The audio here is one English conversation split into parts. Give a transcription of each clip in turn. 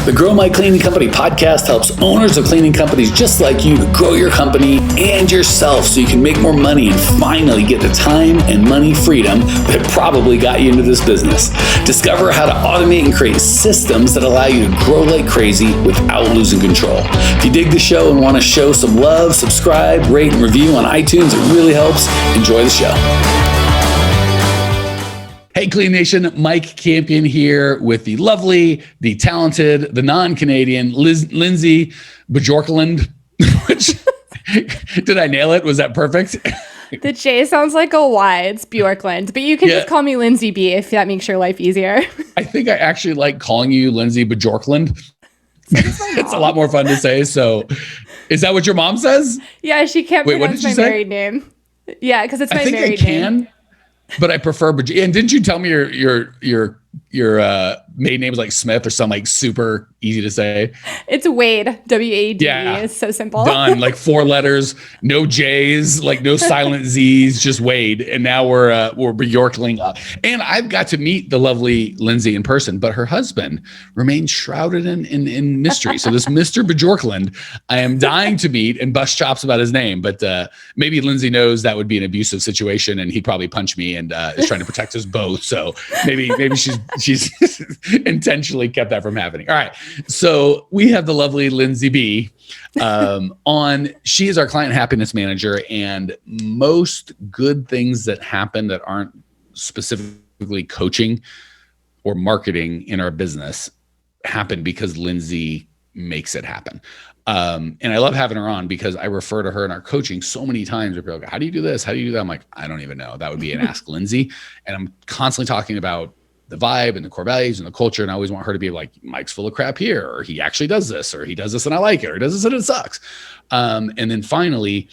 The Grow My Cleaning Company podcast helps owners of cleaning companies just like you to grow your company and yourself so you can make more money and finally get the time and money freedom that probably got you into this business. Discover how to automate and create systems that allow you to grow like crazy without losing control. If you dig the show and want to show some love, subscribe, rate, and review on iTunes. It really helps. Enjoy the show. Hey, Clean Nation, Mike Campion here with the lovely, the talented, the non-Canadian Lindsay Bjorklund. Which, did I nail it? Was that perfect? The J sounds like a Y. It's Bjorklund, but you can just call me Lindsay B if that makes your life easier. I think I actually like calling you Lindsay Bjorklund. It's a lot more fun to say. So, is that what your mom says? Yeah, she can't pronounce my married name. Yeah, because it's my married name. But I prefer. And didn't you tell me your maiden name is like Smith or something like super easy to say? It's Wade. W-A-D. Yeah, it's so simple. Done. Like 4 letters, no J's, like no silent Z's, just Wade. And now we're Bjorkling up. And I've got to meet the lovely Lindsay in person, but her husband remains shrouded in mystery. So this Mr. Bjorklund, I am dying to meet and bust chops about his name. But maybe Lindsay knows that would be an abusive situation, and he'd probably punch me and is trying to protect us both. So maybe she's intentionally kept that from happening. All right. So we have the lovely Lindsay B on. She is our client happiness manager, and most good things that happen that aren't specifically coaching or marketing in our business happen because Lindsay makes it happen. And I love having her on because I refer to her in our coaching so many times. Where people are like, how do you do this? How do you do that? I'm like, I don't even know. That would be an Ask Lindsay. And I'm constantly talking about the vibe and the core values and the culture. And I always want her to be like, Mike's full of crap here, or he actually does this, or he does this and I like it, or he does this and it sucks. And then finally,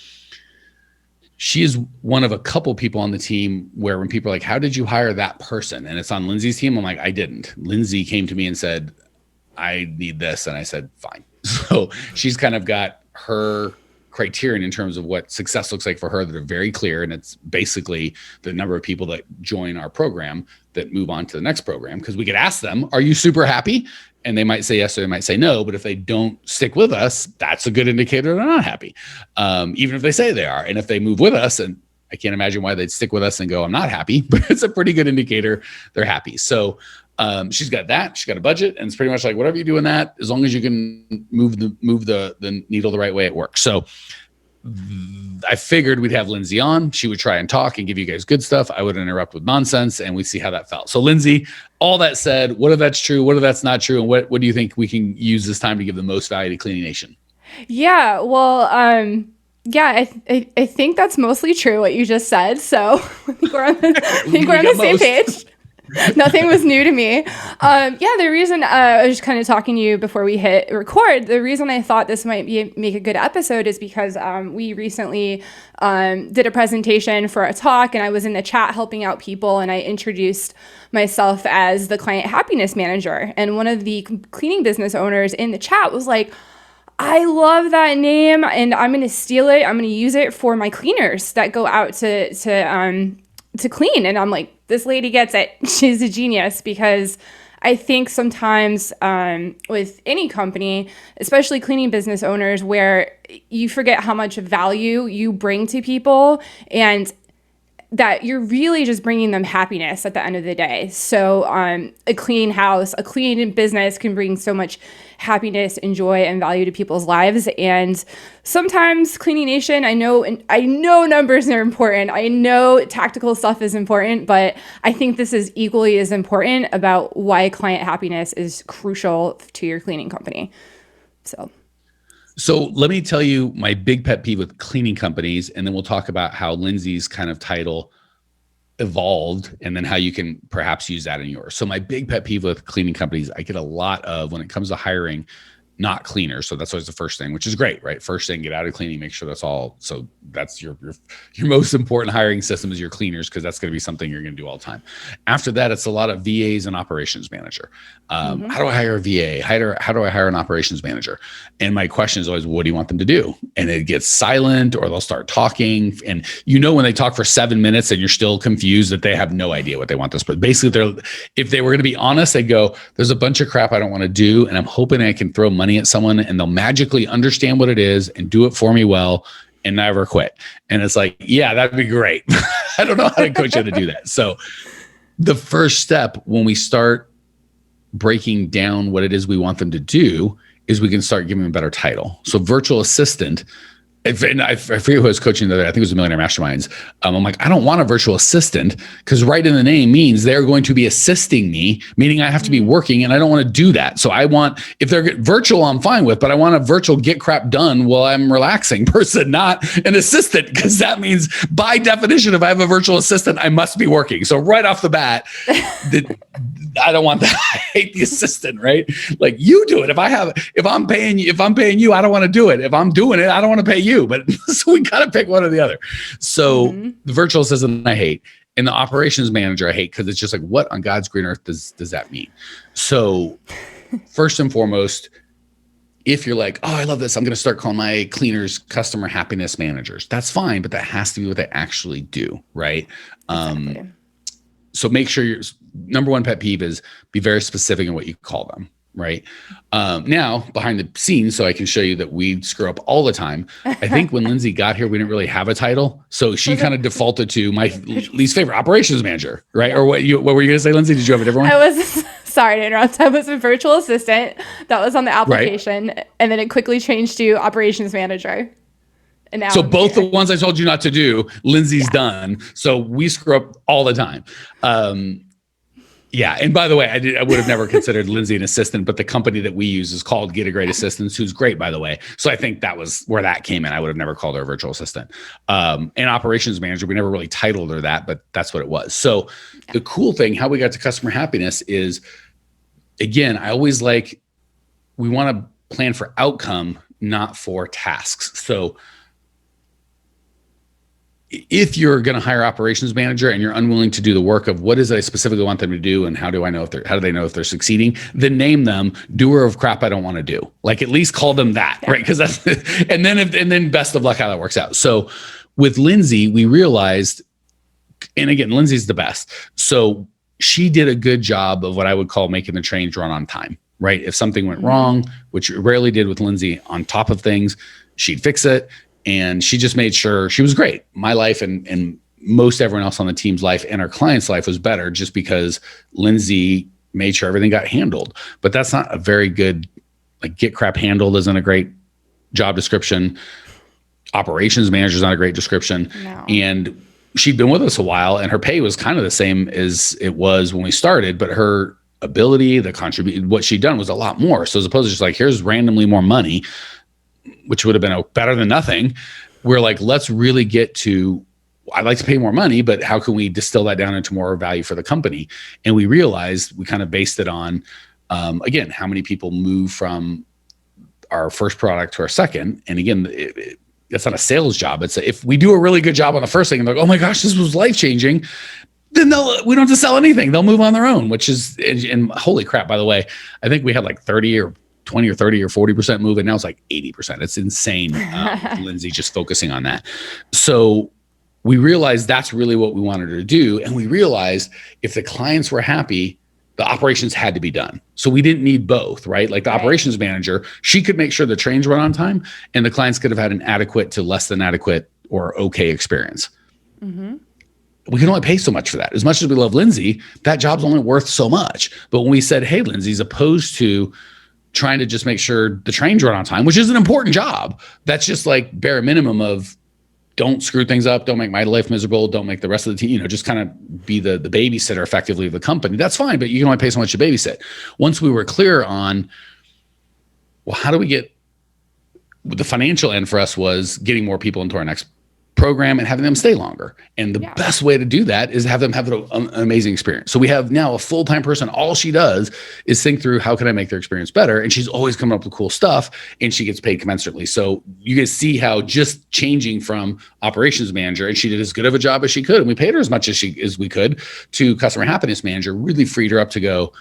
she is one of a couple people on the team where when people are like, how did you hire that person? And it's on Lindsay's team. I'm like, I didn't. Lindsay came to me and said, I need this. And I said, fine. So she's kind of got her criterion in terms of what success looks like for her that are very clear. And it's basically the number of people that join our program that move on to the next program. Because we could ask them, are you super happy? And they might say yes, or they might say no. But if they don't stick with us, that's a good indicator they're not happy. Even if they say they are. And if they move with us, and I can't imagine why they'd stick with us and go, I'm not happy, but it's a pretty good indicator they're happy. So she's got that. She's got a budget, and it's pretty much like whatever you do in that, as long as you can move the needle the right way, it works. So I figured we'd have Lindsay on. She would try and talk and give you guys good stuff. I would interrupt with nonsense, and we'd see how that felt. So Lindsay, all that said, what if that's true? What if that's not true? And what do you think we can use this time to give the most value to Cleaning Nation? Yeah, well, I think that's mostly true what you just said. So I think we're on the same page. Nothing was new to me. The reason I was just kind of talking to you before we hit record, the reason I thought this might make a good episode is because we recently did a presentation for a talk, and I was in the chat helping out people, and I introduced myself as the client happiness manager. And one of the cleaning business owners in the chat was like, I love that name, and I'm going to steal it. I'm going to use it for my cleaners that go out to clean. And I'm like, this lady gets it. She's a genius, because I think sometimes with any company, especially cleaning business owners, where you forget how much value you bring to people and that you're really just bringing them happiness at the end of the day. So a clean house, a clean business can bring so much happiness and joy and value to people's lives. And sometimes Cleaning Nation, I know numbers are important. I know tactical stuff is important, but I think this is equally as important about why client happiness is crucial to your cleaning company. So let me tell you my big pet peeve with cleaning companies, and then we'll talk about how Lindsay's kind of title evolved and then how you can perhaps use that in yours. So my big pet peeve with cleaning companies, I get a lot of when it comes to hiring, not cleaners. So that's always the first thing, which is great, right? First thing, get out of cleaning, make sure that's all. So that's your most important hiring system is your cleaners, because that's going to be something you're going to do all the time. After that, it's a lot of VAs and operations manager. How do I hire a VA? How do I hire an operations manager? And my question is always, what do you want them to do? And it gets silent, or they'll start talking. And when they talk for 7 minutes and you're still confused, that they have no idea what they want this. But basically, if they were going to be honest, they'd go, there's a bunch of crap I don't want to do, and I'm hoping I can throw money at someone and they'll magically understand what it is and do it for me well and never quit. And it's like, yeah, that'd be great. I don't know how to coach you to do that. So the first step when we start breaking down what it is we want them to do is we can start giving them a better title. So virtual assistant, I forget who I was coaching the other day. I think it was a Millionaire Masterminds. I'm like, I don't want a virtual assistant, because right in the name means they're going to be assisting me, meaning I have to be working, and I don't want to do that. So I want, if they're virtual, I'm fine with, but I want a virtual get crap done while I'm relaxing person, not an assistant, because that means by definition, if I have a virtual assistant, I must be working. So right off the bat, I don't want that. I hate the assistant, right? Like, you do it. If I'm paying you, I don't want to do it. If I'm doing it, I don't want to pay you. But so we got to pick one or the other. So the virtual assistant I hate, and the operations manager I hate, because it's just like, what on God's green earth does that mean? So first and foremost, if you're like, oh, I love this, I'm going to start calling my cleaners customer happiness managers. That's fine, but that has to be what they actually do, right? Exactly. So make sure your number one pet peeve is be very specific in what you call them, right? Now, behind the scenes, so I can show you that we screw up all the time. I think when Lindsay got here, we didn't really have a title. So she kind of defaulted to my least favorite, operations manager, right? Or what were you going to say, Lindsay? Did you have a different one? I was, sorry to interrupt. I was a virtual assistant that was on the application, right. And then it quickly changed to operations manager. And now both the ones I told you not to do, Lindsay's done. So we screw up all the time. Yeah. And by the way, I would have never considered Lindsay an assistant, but the company that we use is called Get a Great Assistants, who's great, by the way. So I think that was where that came in. I would have never called her a virtual assistant. And operations manager, we never really titled her that, but that's what it was. So the cool thing, how we got to customer happiness is, again, I always we want to plan for outcome, not for tasks. So if you're going to hire operations manager and you're unwilling to do the work of what is it I specifically want them to do, and how do they know if they're succeeding, then name them doer of crap I don't want to do. Like, at least call them that, right? Because that's, and then best of luck how that works out. So with Lindsay, we realized, and again, Lindsay's the best. So she did a good job of what I would call making the trains run on time, right? If something went wrong, which it rarely did with Lindsay, on top of things, she'd fix it. And she just made sure she was great. My life and most everyone else on the team's life and our client's life was better just because Lindsay made sure everything got handled. But that's not a very good, get crap handled isn't a great job description. Operations manager is not a great description. No. And she'd been with us a while, and her pay was kind of the same as it was when we started, but her ability, the contribution, what she'd done was a lot more. So as opposed to just here's randomly more money, which would have been better than nothing. We're like, let's really get to, I'd like to pay more money, but how can we distill that down into more value for the company? And we realized we kind of based it on, again, how many people move from our first product to our second. And again, it's not a sales job. It's if we do a really good job on the first thing and they're like, oh my gosh, this was life-changing, then we don't have to sell anything. They'll move on their own, which is, and holy crap, by the way, I think we had 30 or 20 or 30 or 40% move, and now it's 80%. It's insane. Lindsay just focusing on that. So we realized that's really what we wanted her to do. And we realized if the clients were happy, the operations had to be done. So we didn't need both, right? The operations manager, she could make sure the trains run on time, and the clients could have had an adequate to less than adequate or okay experience. Mm-hmm. We can only pay so much for that. As much as we love Lindsay, that job's only worth so much. But when we said, hey, Lindsay's opposed to trying to just make sure the trains run on time, which is an important job, that's just bare minimum of don't screw things up, don't make my life miserable, don't make the rest of the team, just kind of be the babysitter effectively of the company. That's fine, but you can only pay so much to babysit. Once we were clear on, well, how do we get, the financial end for us was getting more people into our next program and having them stay longer. And the best way to do that is have them have an amazing experience. So we have now a full-time person. All she does is think through, how can I make their experience better? And she's always coming up with cool stuff, and she gets paid commensurately. So you guys see how just changing from operations manager, and she did as good of a job as she could, and we paid her as much as we could, to customer happiness manager, really freed her up to go,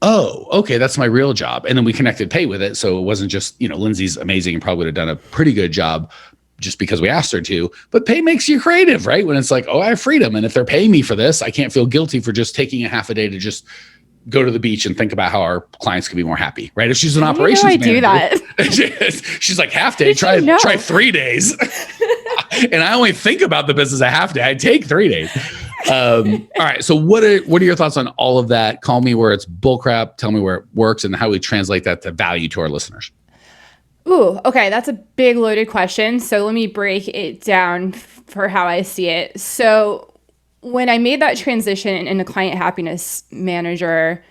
oh, okay, that's my real job. And then we connected pay with it. So it wasn't just, Lindsay's amazing and probably would have done a pretty good job just because we asked her to, but pay makes you creative, right? When it's like, oh, I have freedom. And if they're paying me for this, I can't feel guilty for just taking a half a day to just go to the beach and think about how our clients can be more happy, right? If she's an operations manager, do that. She's like, half day, try 3 days. And I only think about the business a half day. I take 3 days. All right. So what are your thoughts on all of that? Call me where it's bullcrap. Tell me where it works and how we translate that to value to our listeners. Ooh, okay. That's a big loaded question. So let me break it down for how I see it. So when I made that transition into client happiness manager,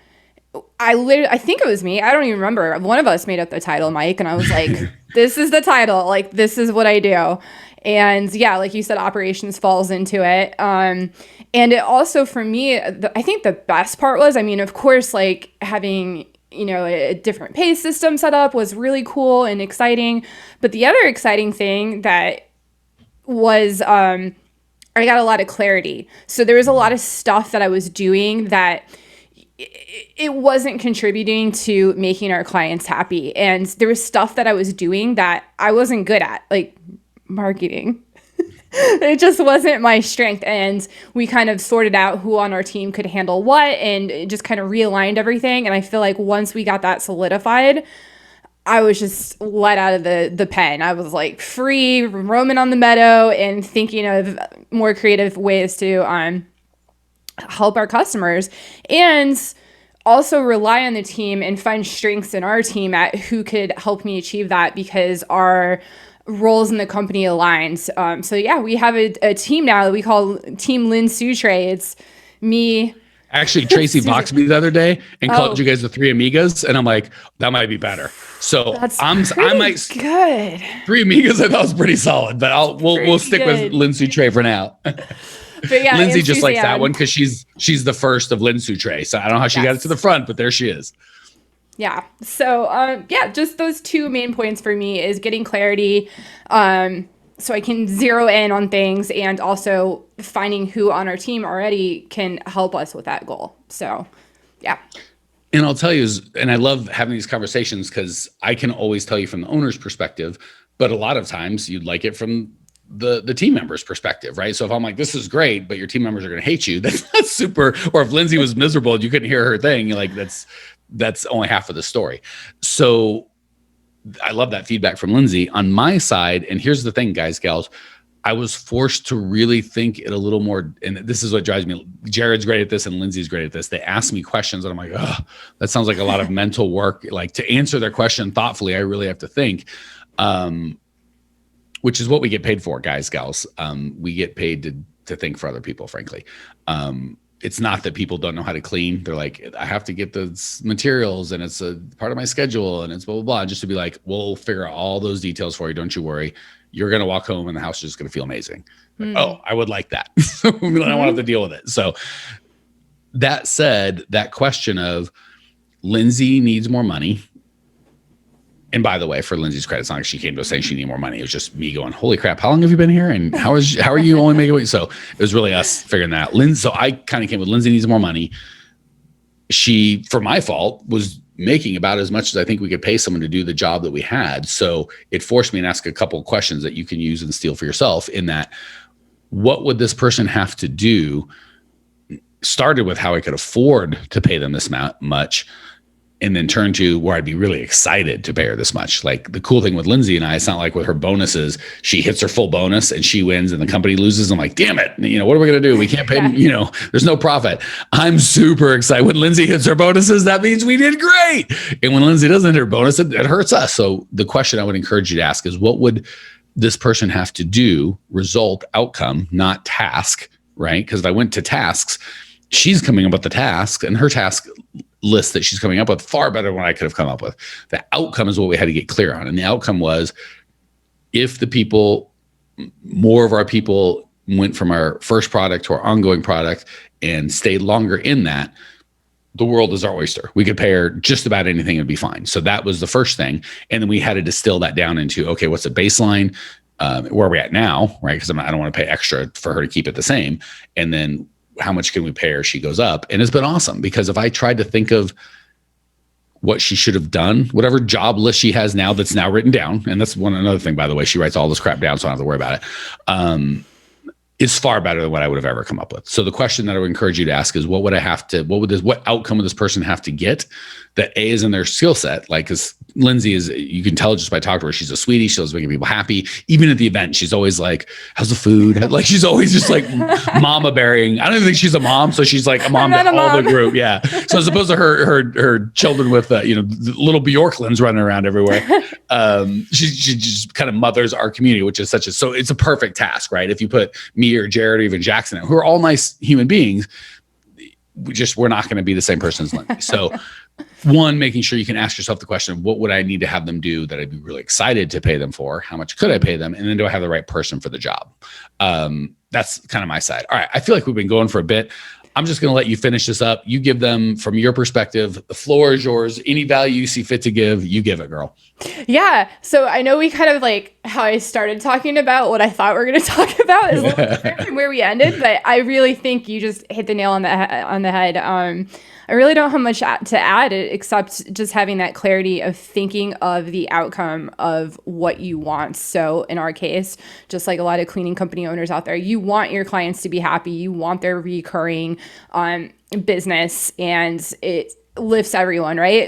I think it was me. I don't even remember. One of us made up the title, Mike, and I was like, this is the title. Like, this is what I do. And yeah, like you said, operations falls into it. And it also, for me, I think the best part was, of course, like having a different pay system set up was really cool and exciting. But the other exciting thing that was, I got a lot of clarity. So there was a lot of stuff that I was doing that it wasn't contributing to making our clients happy. And there was stuff that I was doing that I wasn't good at, like marketing. It just wasn't my strength. And we kind of sorted out who on our team could handle what, and it just kind of realigned everything. And I feel like once we got that solidified, I was just let out of the pen. I was like free, roaming on the meadow and thinking of more creative ways to help our customers, and also rely on the team and find strengths in our team at who could help me achieve that, because our roles in the company aligns. So yeah, we have a team now that we call Team Lindsay Bjorklund. It's me. Actually, Tracy boxed me the other day and called you guys the Three Amigas, and I'm like, that might be better. So I might good. Three Amigas. I thought was pretty solid, but we'll stick with Lindsay Trey for now. But yeah, Lindsay just likes that one because she's the first of Lindsay Trey. So I don't know how she got it to the front, but there she is. Yeah. So just those two main points for me is getting clarity, so I can zero in on things, and also finding who on our team already can help us with that goal. So yeah. And I'll tell you, and I love having these conversations because I can always tell you from the owner's perspective, but a lot of times you'd like it from the team member's perspective, right? So if I'm like, this is great, but your team members are going to hate you, that's not super. Or if Lindsay was miserable and you couldn't hear her thing, you're like, that's only half of the story. So I love that feedback from Lindsay on my side. And here's the thing, guys, gals, I was forced to really think it a little more. And this is what drives me. Jared's great at this and Lindsay's great at this. They ask me questions and I'm like, oh, that sounds like a lot of mental work. Like, to answer their question thoughtfully, I really have to think, which is what we get paid for, guys, gals. We get paid to think for other people, frankly. It's not that people don't know how to clean. They're like, I have to get the materials and it's a part of my schedule and it's blah, blah, blah. And just to be like, we'll figure out all those details for you. Don't you worry. You're going to walk home and the house is just going to feel amazing. Like, oh, I would like that. I don't have to deal with it. So that said, that question of Lindsay needs more money. And by the way, for Lindsay's credit, it's not like she came to us saying she needed more money. It was just me going, holy crap, how long have you been here? And how are you only making weight? So it was really us figuring that out. So I kind of came with Lindsay needs more money. She, for my fault, was making about as much as I think we could pay someone to do the job that we had. So it forced me to ask a couple of questions that you can use and steal for yourself, in that, what would this person have to do? Started with how I could afford to pay them this much, and then turn to where I'd be really excited to pay her this much. Like, the cool thing with Lindsay and I, it's not like with her bonuses, she hits her full bonus and she wins and the company loses. I'm like, damn it. What are we going to do? We can't pay, there's no profit. I'm super excited. When Lindsay hits her bonuses, that means we did great. And when Lindsay doesn't hit her bonus, it hurts us. So the question I would encourage you to ask is, what would this person have to do? Result, outcome, not task, right? Because if I went to tasks, she's coming up with the task, and her task list that she's coming up with far better than what I could have come up with. The outcome is what we had to get clear on. And the outcome was, if the people more of our people went from our first product to our ongoing product and stayed longer in that, the world is our oyster. We could pay her just about anything and be fine. So that was the first thing. And then we had to distill that down into, okay, what's the baseline? Where are we at now, right? Because I don't want to pay extra for her to keep it the same. And then how much can we pay her? She goes up. And it's been awesome, because if I tried to think of what she should have done, whatever job list she has now that's now written down, and that's another thing, by the way, she writes all this crap down, so I don't have to worry about it, is far better than what I would have ever come up with. So the question that I would encourage you to ask is, what outcome would this person have to get that A, is in their skill set? Like, because Lindsay is, you can tell just by talking to her, she's a sweetie. She loves making people happy. Even at the event, she's always like, how's the food? Like, she's always just like mama bearing. I don't even think she's a mom. So she's like a mom to all the group. Yeah. So as opposed to her children with, the little Bjorklunds running around everywhere. She just kind of mothers our community, which is so it's a perfect task, right? If you put me or Jared or even Jackson, who are all nice human beings, we're not going to be the same person as Lindsay. So one, making sure you can ask yourself the question, what would I need to have them do that I'd be really excited to pay them for? How much could I pay them? And then do I have the right person for the job? That's kind of my side. All right. I feel like we've been going for a bit. I'm just going to let you finish this up. You give them from your perspective. The floor is yours. Any value you see fit to give, you give it, girl. Yeah. So I know we kind of like how I started talking about what I thought we were going to talk about is a little different from where we ended, but I really think you just hit the nail on the head. I really don't have much to add except just having that clarity of thinking of the outcome of what you want. So in our case, just like a lot of cleaning company owners out there, you want your clients to be happy. You want their recurring business, and it lifts everyone, right?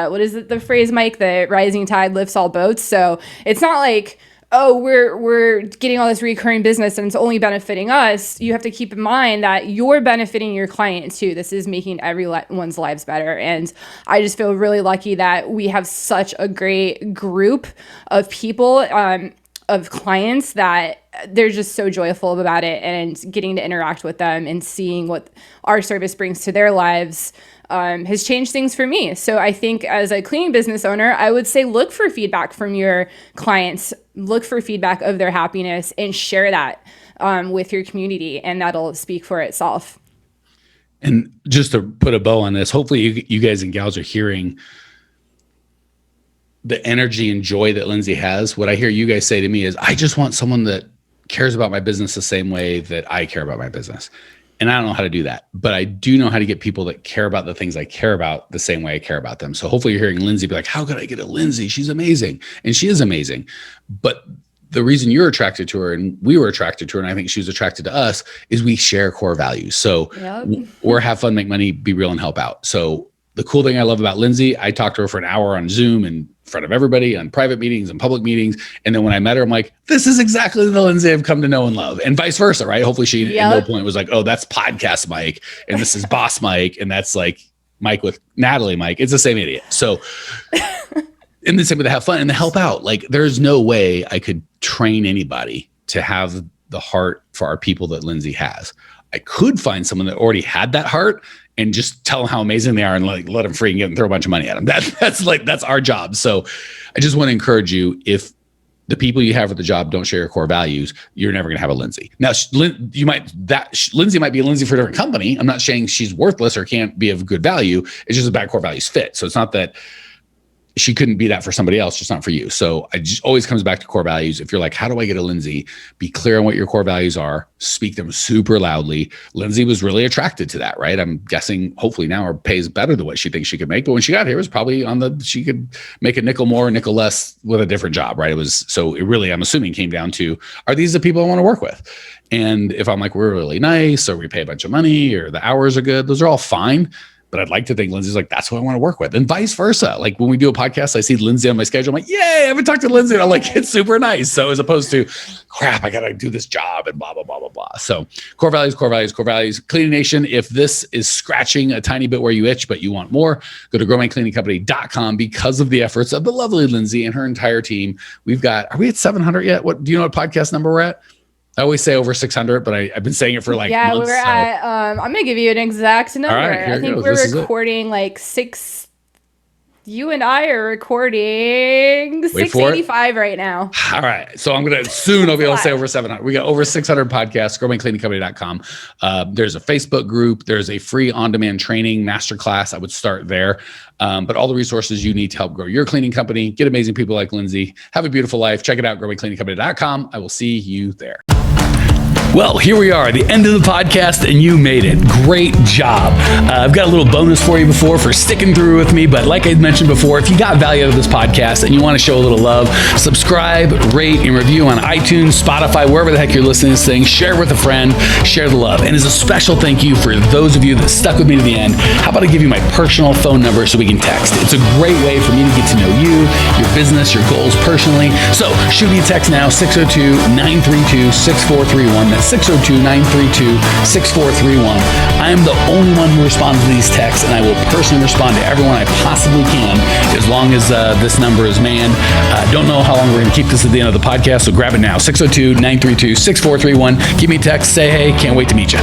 What is it, the phrase, Mike? The rising tide lifts all boats. So it's not like, oh, we're getting all this recurring business and it's only benefiting us. You have to keep in mind that you're benefiting your client too. This is making everyone's lives better. And I just feel really lucky that we have such a great group of people, of clients, that they're just so joyful about it, and getting to interact with them and seeing what our service brings to their lives has changed things for me. So I think as a cleaning business owner, I would say look for feedback from your clients, look for feedback of their happiness, and share that with your community, and that'll speak for itself. And just to put a bow on this, hopefully you guys and gals are hearing the energy and joy that Lindsay has. What I hear you guys say to me is, I just want someone that cares about my business the same way that I care about my business. And I don't know how to do that, but I do know how to get people that care about the things I care about the same way I care about them. So hopefully you're hearing Lindsay be like, how could I get a Lindsay? She's amazing. And she is amazing. But the reason you're attracted to her and we were attracted to her, and I think she was attracted to us, is we share core values. So we're have fun, make money, be real, and help out. So the cool thing I love about Lindsay, I talked to her for an hour on Zoom in front of everybody, on private meetings and public meetings. And then when I met her, I'm like, this is exactly the Lindsay I've come to know and love, and vice versa, right? Hopefully she at no point was like, oh, that's podcast Mike, and this is boss Mike, and that's like Mike with Natalie Mike. It's the same idiot. So, and the same with the have fun and the help out. Like, there's no way I could train anybody to have the heart for our people that Lindsay has. I could find someone that already had that heart and just tell them how amazing they are and like let them free and get and throw a bunch of money at them. That's our job. So I just want to encourage you, if the people you have for the job don't share your core values, you're never going to have a Lindsay. Now, Lindsay might be a Lindsay for a different company. I'm not saying she's worthless or can't be of good value. It's just a bad core values fit. So it's not that she couldn't be that for somebody else, just not for you. So it just always comes back to core values. If you're like, how do I get a Lindsay? Be clear on what your core values are. Speak them super loudly. Lindsay was really attracted to that, right? I'm guessing hopefully now her pay is better than what she thinks she could make. But when she got here, it was probably she could make a nickel more, nickel less with a different job, right? It really, I'm assuming, came down to, are these the people I want to work with? And if I'm like, we're really nice, or we pay a bunch of money, or the hours are good, those are all fine. But I'd like to think Lindsay's like, that's what I want to work with. And vice versa. Like when we do a podcast, I see Lindsay on my schedule. I'm like, yay, I haven't talked to Lindsay. And I'm like, it's super nice. So as opposed to, crap, I got to do this job and blah, blah, blah, blah, blah. So core values, core values, core values. Cleaning Nation, if this is scratching a tiny bit where you itch, but you want more, go to growmycleaningcompany.com. Because of the efforts of the lovely Lindsay and her entire team, are we at 700 yet? Do you know what podcast number we're at? I always say over 600, but I've been saying it for like months. We're at, I'm going to give you an exact number. All right, I think we're recording like You and I are recording 685 right now. All right. So I'm going to soon I'll be able to say over 700. We got over 600 podcasts, growingcleaningcompany.com. There's a Facebook group. There's a free on-demand training masterclass. I would start there. But all the resources you need to help grow your cleaning company, get amazing people like Lindsay, have a beautiful life. Check it out, growingcleaningcompany.com. I will see you there. Well, here we are, the end of the podcast, and you made it. Great job. I've got a little bonus for you for sticking through with me. But like I mentioned before, if you got value out of this podcast and you want to show a little love, subscribe, rate, and review on iTunes, Spotify, wherever the heck you're listening to this thing. Share with a friend. Share the love. And as a special thank you for those of you that stuck with me to the end, how about I give you my personal phone number so we can text? It's a great way for me to get to know you, your business, your goals personally. So shoot me a text now, 602-932-6431. That's 602-932-6431. I am the only one who responds to these texts, and I will personally respond to everyone I possibly can as long as this number is manned. Don't know how long we're going to keep this at the end of the podcast, so grab it now, 602-932-6431. Give me a text, say hey, can't wait to meet you.